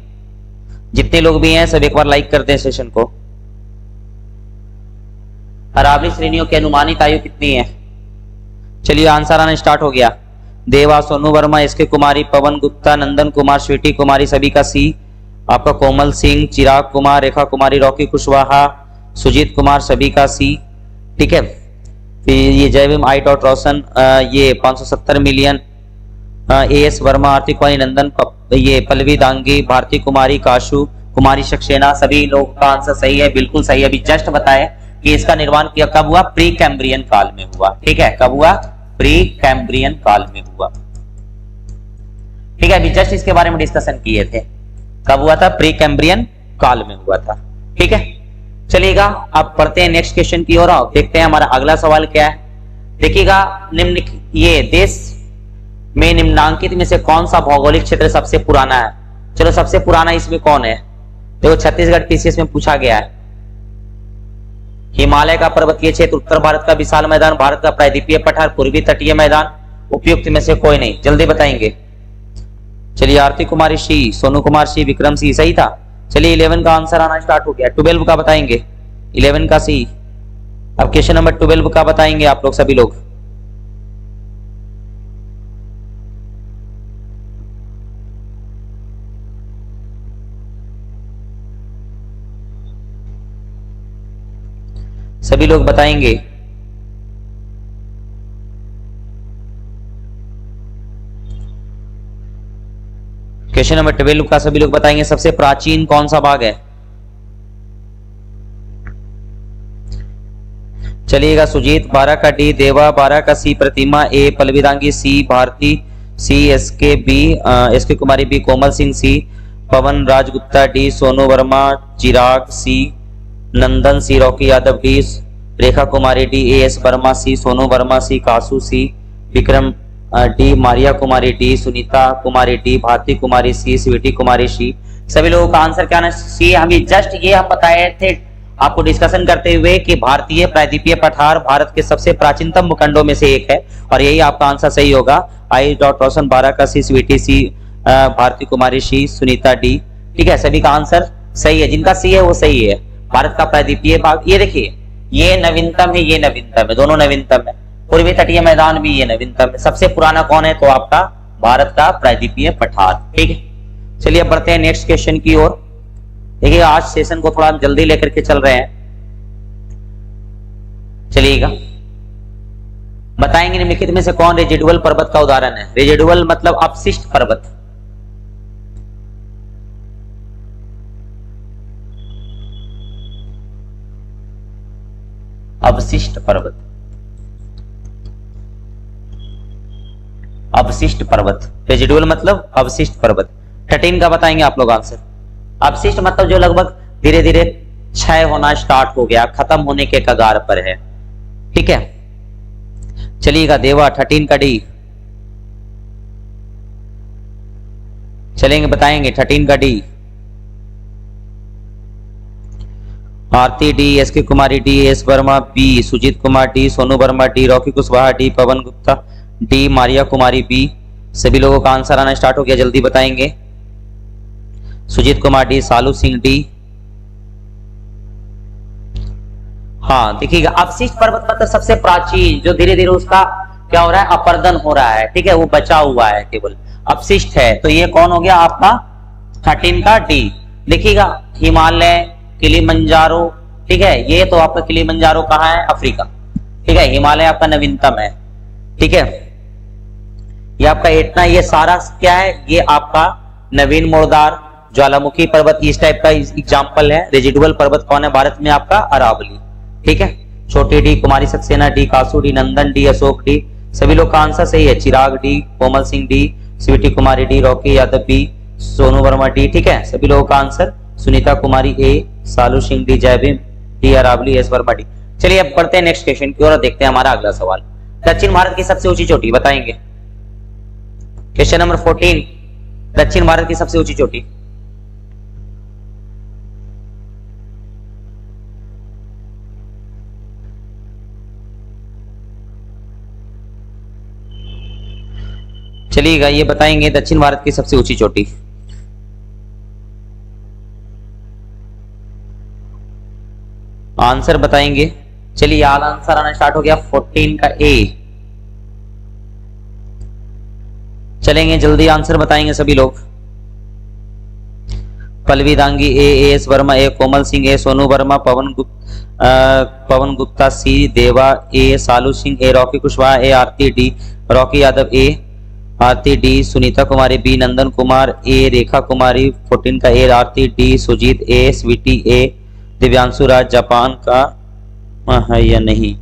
जितने लोग भी हैं सब एक बार लाइक कर दें सेशन को। अरावली श्रेणियों की अनुमानित आयु कितनी है। चलिए आंसर आना स्टार्ट हो गया। देवा, सोनू वर्मा, एसके कुमारी, पवन गुप्ता, नंदन कुमार, स्वीटी कुमारी, सभी का सी। आपका कोमल सिंह, चिराग कुमार, रेखा कुमारी, रॉकी कुशवाहा, सुजीत कुमार, सभी का सी, ठीक है। ये जय भीम, आई डॉट रोशन, ये 570 मिलियन, एएस वर्मा, आरती कुमारी, नंदन, ये पल्लवी दांगी, भारती कुमारी, काशु कुमारी सक्सेना, सभी लोग का आंसर सही है, बिल्कुल सही है। अभी जस्ट बताया कि इसका निर्माण किया कब हुआ, प्री कैम्ब्रियन काल में हुआ, ठीक है। कब हुआ, प्री कैम्ब्रियन काल में हुआ, ठीक है। अभी जस्ट इसके बारे में डिस्कशन किए थे, कब हुआ था, प्री कैम्ब्रियन काल में हुआ था, ठीक है। चलिएगा आप पढ़ते हैं नेक्स्ट क्वेश्चन की ओर, देखते हैं हमारा अगला सवाल क्या है। देखिएगा, निम्न ये देश में निम्नांकित में से कौन सा भौगोलिक क्षेत्र सबसे पुराना है। चलो सबसे पुराना इसमें कौन है, देखो छत्तीसगढ़ पीसीएस में पूछा गया है। हिमालय का पर्वतीय क्षेत्र, उत्तर भारत का विशाल मैदान, भारत का प्रायद्वीपीय पठार, पूर्वी तटीय मैदान, उपयुक्त में से कोई नहीं, जल्दी बताएंगे। चलिए आरती कुमारी सी, सोनू कुमार सी, विक्रम सी, सही था। चलिए 11 का आंसर आना स्टार्ट हो गया। 12 का बताएंगे, 11 का सी। अब क्वेश्चन नंबर 12 का बताएंगे आप लोग सभी लोग। सभी लोग बताएंगे। क्वेश्चन नंबर 12 का सभी लोग बताएंगे, सबसे प्राचीन कौन सा भाग है? चलिएगा सुजीत 12 का डी, देवा 12 का सी, प्रतिमा ए, पलविदांगी सी, भारती सी, SK B, SK Kumari B, Komal Singh सी, पवन राजगुप्ता डी, सोनू वर्मा, चिराग सी, नंदन सी, रॉकी यादव डी, रेखा कुमारी डी, एस वर्मा सी, सोनू वर्मा सी, कासू सी, विक्रम डी, मारिया कुमारी डी, सुनीता कुमारी डी, भारती कुमारी सी, स्वीटी कुमारी सी। सभी लोगों का आंसर क्या ना सी। हमें जस्ट ये हम बताए थे आपको डिस्कशन करते हुए कि भारतीय प्रायद्वीपीय पठार भारत के सबसे प्राचीनतम भूखंडों में से एक है और यही आपका आंसर सही होगा। आई डॉट रोशन 12 का सी, स्वीटी सी, भारती कुमारी सी, सुनीता डी। ठीक है, सभी का आंसर सही है, जिनका सी है वो सही है। भारत का प्रायद्वीपीय भाग, ये देखिए ये नवीनतम है, ये नवीनतम है, दोनों नवीनतम है। पूर्वी तटीय मैदान भी ये नवीनतम है। सबसे पुराना कौन है? तो आपका भारत का प्रायद्वीपीय पठार। ठीक है, चलिए अब बढ़ते हैं नेक्स्ट क्वेश्चन की ओर। देखिए आज सेशन को थोड़ा जल्दी लेकर के चल रहे हैं। चलिएगा बताएंगे निम्नलिखित में से कौन रेजिडुअल पर्वत का उदाहरण है? रेजिडुअल मतलब अपशिष्ट पर्वत। अवशिष्ट पर्वत, अवशिष्ट पर्वत, रेजिडुअल मतलब अवशिष्ट पर्वत। 13 का बताएंगे आप लोग आंसर। अवशिष्ट मतलब जो लगभग धीरे धीरे क्षय होना स्टार्ट हो गया, खत्म होने के कगार पर है। ठीक है, चलिएगा देवा 13 का डी। चलेंगे बताएंगे 13 का D. Aarti D, SK Kumari D, S Verma B, Sujit Kumar D, Sonu Verma D, Rocky Kushwaha D, Pawan Gupta D, Maria Kumari B. सभी लोगों का आंसर आना स्टार्ट हो गया, जल्दी बताएंगे। सुजीत कुमार डी, सालू सिंह डी। हाँ देखिएगा अवशिष्ट पर्वत मतलब सबसे प्राचीन, जो धीरे धीरे उसका क्या हो रहा है, अपर्दन हो रहा है। ठीक है, वो बचा हुआ है, केवल अवशिष्ट है। तो ये कौन हो गया आपका 13 का डी। देखिएगा हिमालय, किलिमंजारो। ठीक है, ये तो आपका किलिमंजारो कहाँ है? अफ्रीका। ठीक है, हिमालय आपका नवीनतम है। ठीक है, ये आपका इतना, ये सारा क्या है? ये आपका नवीन मोरदार, ज्वालामुखी पर्वत, इस टाइप का एग्जाम्पल है। रेजिडुअल पर्वत कौन है भारत में? आपका अरावली। ठीक है, Chhoti D, Kumari Saxena D, Kasu D, Nandan D, Ashok D. सभी लोग का आंसर सही है। Chirag D, Komal Singh D, Sweety Kumari D, Rocky Yadav B, Sonu Verma D. ठीक है, सभी लोगों का answer Sunita Kumari A, Salu Singh D, Jaibhim D, Aravali, S Verma D. चलिए अब बढ़ते हैं नेक्स्ट क्वेश्चन की ओर और देखते हैं हमारा अगला सवाल। दक्षिण भारत की सबसे ऊंची चोटी बताएंगे। क्वेश्चन नंबर 14, दक्षिण भारत की सबसे ऊंची चोटी। चलिएगा ये बताएंगे दक्षिण भारत की सबसे ऊंची चोटी। आंसर बताएंगे। चलिए याद आंसर आना स्टार्ट हो गया 14 का ए। चलेंगे जल्दी आंसर बताएंगे सभी लोग। पल्लवी दांगी ए, एस वर्मा ए, कोमल सिंह ए, सोनू वर्मा, पवन गुप्ता सी, देवा ए, सालू सिंह ए, रॉकी कुशवाहा ए, आरती डी, रॉकी यादव ए, आरती डी, सुनीता कुमारी बी, नंदन कुमार ए, रेखा कुमारी 14 का ए, आरती डी, सुजीत ए, स्वीटी ए, दिव्यांशु राज जापान का है या नहीं,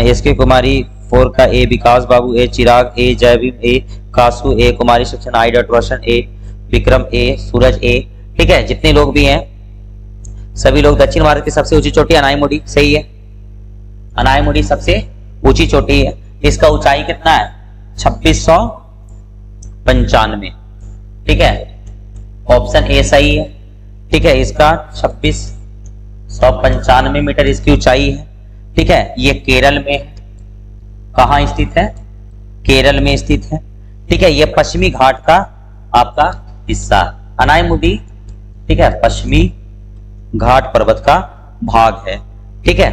एसके कुमारी 4 का ए, विकास बाबू ए, चिराग ए, जयभीम ए, कासू ए, Kumari Saxena, I dot Roshan A, Vikram A, Suraj A. ठीक है, जितने लोग भी हैं सभी लोग दक्षिण भारत की सबसे ऊंची चोटी अनाईमुडी सही है। अनाईमुडी सबसे ऊंची चोटी है। इसका ऊंचाई कितना है? 2695। ठीक है, ऑप्शन ए सही है। ठीक है, इसका 2695 मीटर इसकी ऊंचाई है। ठीक है, ये केरल में है। कहाँ स्थित है? केरल में स्थित है। ठीक है, ये पश्चिमी घाट का आपका हिस्सा। अनायमुडी, ठीक है, पश्चिमी घाट पर्वत का भाग है। ठीक है,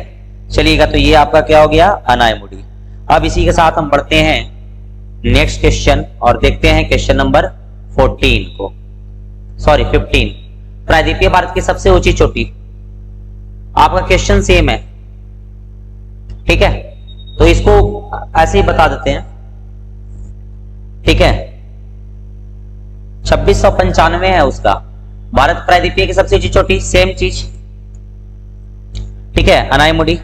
चलिएगा, तो ये आपका क्या हो गया, अनायमुडी। अब इसी के साथ हम बढ़ते हैं नेक्स्ट क्वेश्चन और देखते हैं क्वेश्चन नंबर 14 को, सॉरी 15। प्रायद्वीपीय भारत की सबसे ऊंची चोटी, आपका क्वेश्चन सेम है। ठीक है, तो इसको ऐसे ही बता देते हैं। ठीक है, 2695 है उसका, भारत प्रायद्वीपीय की सबसे ऊंची चोटी, सेम चीज। ठीक है, अनायमुडी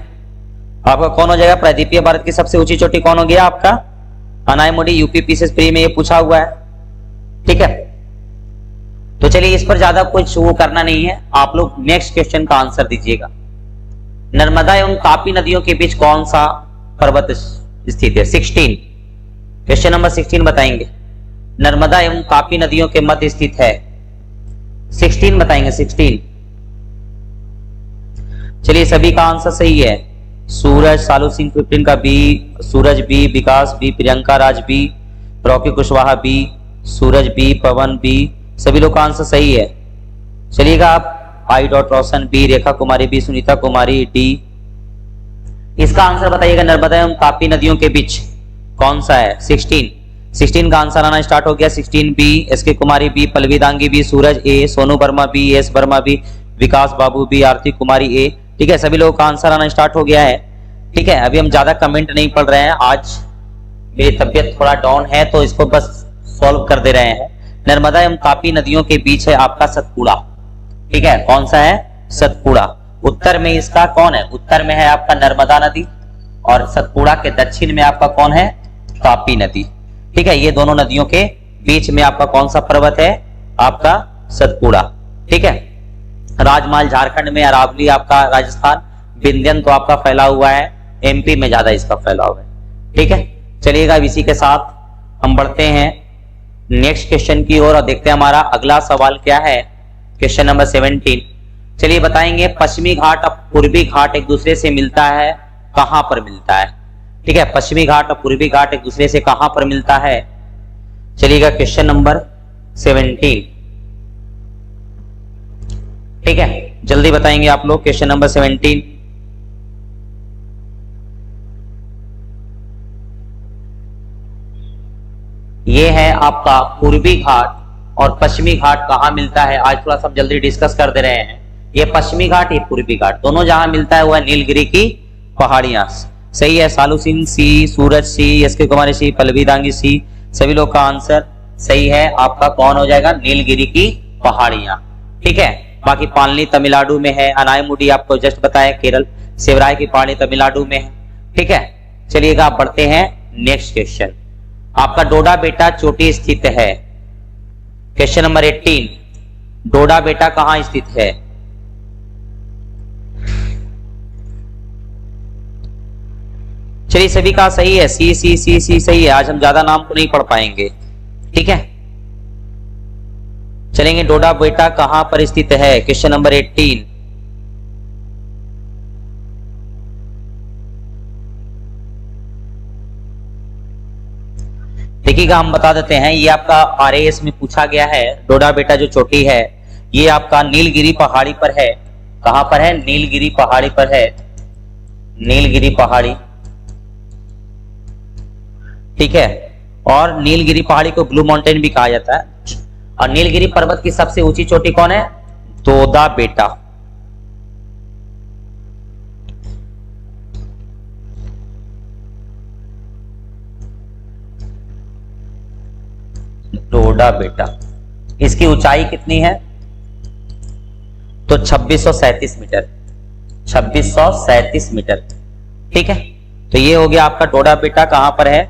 आपका कौन हो जाएगा, प्रायद्वीपीय भारत की सबसे ऊंची चोटी कौन हो गया आपका, अनायमुडी। यूपी पीसीएस प्री में ये पूछा हुआ है। ठीक है, तो चलिए इस पर ज्यादा कुछ वो करना नहीं है, आप लोग नेक्स्ट क्वेश्चन का आंसर दीजिएगा। नर्मदा एवं तापी नदियों के बीच कौन सा पर्वत स्थित है, 16, क्वेश्चन नंबर 16 बताएंगे। नर्मदा एवं तापी नदियों के मध्य स्थित है, 16 बताएंगे, 16। चलिए सभी का आंसर सही है। सूरज, सालू सिंह 15 का B, Suraj B, Vikas B, Priyanka Raj B, Rocky Kushwaha B, Suraj B, Pawan B, सभी लोग का आंसर सही है। चलिएगा आप I dot Roshan B, Rekha Kumari B, Sunita Kumari D. इसका आंसर बताइएगा, नर्मदा एवं तापी नदियों के बीच कौन सा है, 16 का आंसर आना स्टार्ट हो गया। 16 B, SK Kumari B, Pallavi Dangi B, Suraj A, Sonu Verma B, S Verma B, Vikas Babu B, Aarti Kumari A. ठीक है, सभी लोगों का आंसर आना स्टार्ट हो गया है। ठीक है, अभी हम ज्यादा कमेंट नहीं पढ़ रहे हैं, आज मेरी तबियत थोड़ा डाउन है तो इसको बस सॉल्व कर दे रहे हैं। नर्मदा एवं तापी नदियों के बीच है आपका सतपुड़ा। ठीक है, कौन सा है, सतपुड़ा। उत्तर में इसका कौन है, उत्तर में है आपका नर्मदा नदी और सतपुड़ा के दक्षिण में आपका कौन है, तापी नदी। ठीक है, ये दोनों नदियों के बीच में आपका कौन सा पर्वत है, आपका सतपुड़ा। ठीक है, राजमाल झारखंड में, अरावली आपका राजस्थान, विंध्यन तो आपका फैला हुआ है एमपी में, ज्यादा इसका फैलाव है। ठीक है, चलिएगा इसी के साथ हम बढ़ते हैं नेक्स्ट क्वेश्चन की ओर और देखते हैं हमारा अगला सवाल क्या है, क्वेश्चन नंबर 17। चलिए बताएंगे, पश्चिमी घाट और पूर्वी घाट एक दूसरे से मिलता है, कहां पर मिलता है। ठीक है, पश्चिमी घाट और पूर्वी घाट एक दूसरे से कहां पर मिलता है। चलिएगा क्वेश्चन नंबर 17। ठीक है, जल्दी बताएंगे आप लोग, क्वेश्चन नंबर 17। ये है आपका पूर्वी घाट और पश्चिमी घाट कहां मिलता है, आज थोड़ा सा जल्दी डिस्कस कर दे रहे हैं। ये पश्चिमी घाट, ये पूर्वी घाट, दोनों जहां मिलता है वो है नीलगिरी की पहाड़ियां। सही है, सालू सिंह सी, सूरज सी, एसके कुमारी सी, पल्लवी दांगी सी, सभी लोग का आंसर सही है। आपका कौन हो जाएगा, नीलगिरी की पहाड़ियां। ठीक है, बाकी पालनी तमिलनाडु में है, अनायमुडी आपको जस्ट बताया केरल, शिवराय की पहाड़ी तमिलनाडु में है। ठीक है, चलिएगा आप बढ़ते हैं नेक्स्ट क्वेश्चन। आपका डोडा बेटा चोटी स्थित है, क्वेश्चन नंबर 18। डोडा बेटा कहां स्थित है। चलिए सभी का सही है, सी सी सी सी सही है। आज हम ज्यादा नाम को नहीं पढ़ पाएंगे। ठीक है, चलेंगे, डोडा बेटा कहां पर स्थित है, क्वेश्चन नंबर 18। देखिएगा, हम बता देते हैं, ये आपका आरएएस में पूछा गया है। डोडा बेटा जो चोटी है ये आपका नीलगिरी पहाड़ी पर है। कहां पर है, नीलगिरी पहाड़ी पर है, नीलगिरी पहाड़ी। ठीक है, और नीलगिरी पहाड़ी को ब्लू माउंटेन भी कहा जाता है। और नीलगिरी पर्वत की सबसे ऊंची चोटी कौन है, डोडा बेटा। डोडा बेटा, इसकी ऊंचाई कितनी है, तो 2637 मीटर, 2637 मीटर। ठीक है, तो ये हो गया आपका डोडा बेटा कहां पर है,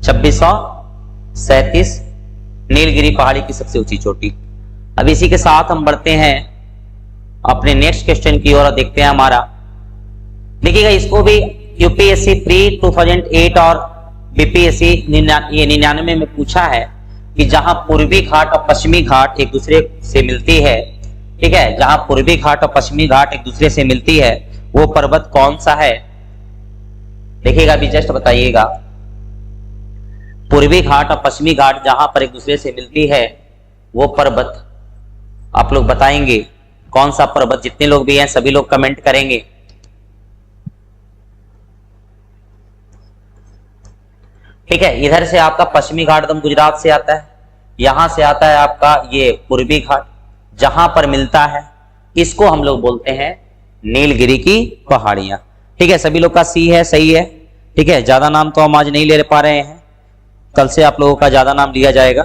2637, नीलगिरी पहाड़ी की सबसे ऊंची चोटी। अब इसी के साथ हम बढ़ते हैं अपने नेक्स्ट क्वेश्चन की ओर और देखते हैं हमारा। देखिएगा, इसको भी यूपीएससी प्री 2008 और बीपीएससी 99 में पूछा है कि जहां पूर्वी घाट और पश्चिमी घाट एक दूसरे से मिलती है। ठीक है, जहां पूर्वी घाट और पश्चिमी घाट एक दूसरे से मिलती है वो पर्वत कौन सा है। देखिएगा, अभी जस्ट बताइएगा, पूर्वी घाट और पश्चिमी घाट जहां पर एक दूसरे से मिलती है वो पर्वत आप लोग बताएंगे कौन सा पर्वत। जितने लोग भी हैं सभी लोग कमेंट करेंगे। ठीक है, इधर से आपका पश्चिमी घाट एकदम गुजरात से आता है, यहां से आता है आपका ये पूर्वी घाट, जहां पर मिलता है इसको हम लोग बोलते हैं नीलगिरी की पहाड़ियां। ठीक है, सभी लोग का सी है, सही है। ठीक है, ज्यादा नाम तो हम आज नहीं ले पा रहे हैं, कल से आप लोगों का ज्यादा नाम लिया जाएगा।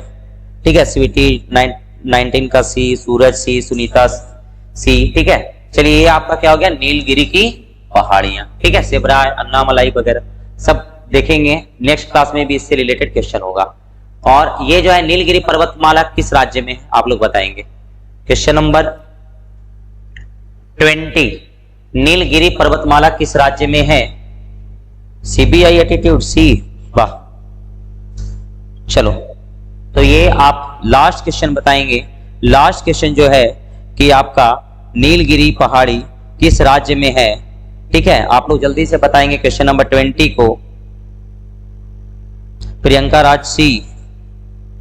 ठीक है, स्वीटी 19 का सी, सूरज सी, सुनीता सी। ठीक है, चलिए ये आपका क्या हो गया, नीलगिरी की पहाड़ियां। ठीक है, सिबराय, अन्नामलाई वगैरह सब देखेंगे, नेक्स्ट क्लास में भी इससे रिलेटेड क्वेश्चन होगा। और ये जो है नीलगिरी पर्वतमाला किस राज्य में है आप लोग बताएंगे। क्वेश्चन नंबर 20, नीलगिरी पर्वतमाला किस राज्य में है। सीबीआई एटीट्यूड सी, वाह। चलो तो ये आप लास्ट क्वेश्चन बताएंगे। लास्ट क्वेश्चन जो है कि आपका नीलगिरी पहाड़ी किस राज्य में है। ठीक है, आप लोग जल्दी से बताएंगे क्वेश्चन नंबर 20 को। प्रियंका राज सी,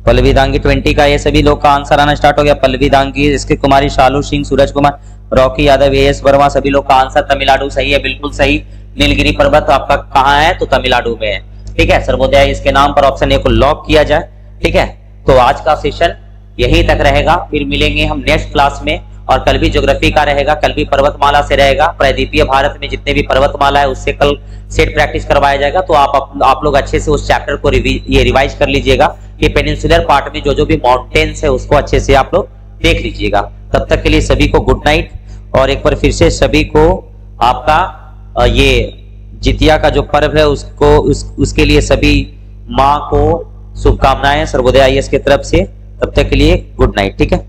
पल्लवी दांगी 20 का ये सभी लोग का आंसर आना स्टार्ट हो गया। पल्लवी दांगी, इसके कुमारी, शालू सिंह, सूरज कुमार, रॉकी यादव, एएस वर्मा, सभी लोग का आंसर तमिलनाडु सही है, बिल्कुल सही। नीलगिरी पर्वत आपका कहाँ है, तो तमिलनाडु में है। ठीक है, सर्वोदय इसके नाम पर ऑप्शन ए को लॉक किया जाए। ठीक है, तो आज का सेशन यहीं तक रहेगा, फिर मिलेंगे हम नेक्स्ट क्लास में। और कल भी ज्योग्राफी का रहेगा, कल भी पर्वतमाला से रहेगा। प्रायद्वीपीय भारत में जितने भी पर्वतमाला है उससे कल सेट प्रैक्टिस करवाया जाएगा। तो आप लोग अच्छे से उस चैप्टर को रिवाइज कर लीजिएगा कि पेनिनसुलर पार्ट में जो भी माउंटेन्स है उसको अच्छे से आप लोग देख लीजिएगा। तब तक के लिए सभी को गुड नाइट। और एक बार फिर से सभी को आपका ये जितिया का जो पर्व है उसके लिए सभी माँ को शुभकामनाएं सर्वोदय आईएएस की तरफ से। तब तक के लिए गुड नाइट। ठीक है।